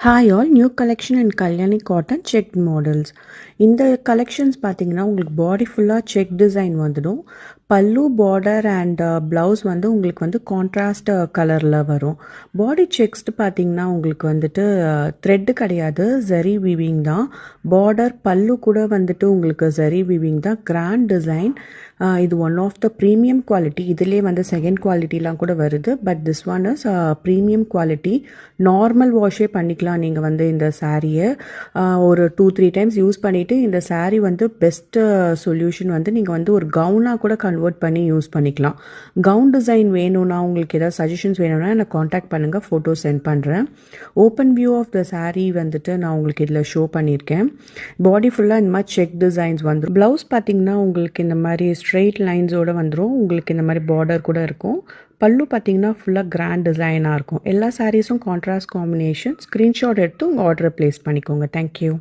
Hi all, new collection in Kalyani cotton checked models. இந்த collections பார்த்தீங்கன்னா உங்களுக்கு பாடி ஃபுல்லாக செக் டிசைன் வந்துடும். பல்லு பார்டர் அண்ட் ப்ளவுஸ் வந்து உங்களுக்கு வந்து கான்ட்ராஸ்ட் கலரில் வரும். பாடி செக்ஸ்டு பார்த்தீங்கன்னா உங்களுக்கு வந்துட்டு த்ரெட்டு கிடையாது, ஜரி வீவிங் தான். பார்டர் பல்லு கூட வந்துட்டு உங்களுக்கு ஜரி வீவிங் தான். Grand design. இது one of the premium quality. இதிலே வந்து செகண்ட் குவாலிட்டிலாம் கூட வருது. But this one is premium quality. Normal வாஷே பண்ணிக்கலாம் நீங்கள் வந்து இந்த சாரியை ஒரு 2-3 டைம்ஸ் யூஸ் பண்ணிவிட்டு இந்த சாரீ வந்து பெஸ்ட்டு சொல்யூஷன் வந்து நீங்கள் வந்து ஒரு கவுனாக கூட கன்வெர்ட் பண்ணி யூஸ் பண்ணிக்கலாம். கவுன் டிசைன் வேணும்னா உங்களுக்கு ஏதாவது சஜஷன்ஸ் வேணும்னா எனக்கு காண்டாக்ட் பண்ணுங்கள், ஃபோட்டோ சென்ட் பண்ணுறேன். Open view of the sari வந்துட்டு நான் உங்களுக்கு இதில் ஷோ பண்ணியிருக்கேன். பாடி ஃபுல்லாக இந்த மாதிரி செக் டிசைன்ஸ் வந்துடும். ப்ளவுஸ் பார்த்திங்கன்னா உங்களுக்கு இந்த மாதிரி ஸ்ட்ரெயிட் லைன்ஸோடு வந்துடும். உங்களுக்கு இந்த மாதிரி பார்டர் கூட இருக்கும். பல்லு பார்த்தீங்கன்னா ஃபுல்லாக கிராண்ட் டிசைனாக இருக்கும். எல்லா சாரீஸும் கான்ட்ராஸ்ட் காம்பினேஷன். ஸ்க்ரீன்ஷாட் எடுத்து உங்கள் ஆர்டரை ப்ளேஸ் பண்ணிக்கோங்க. தேங்க்யூ.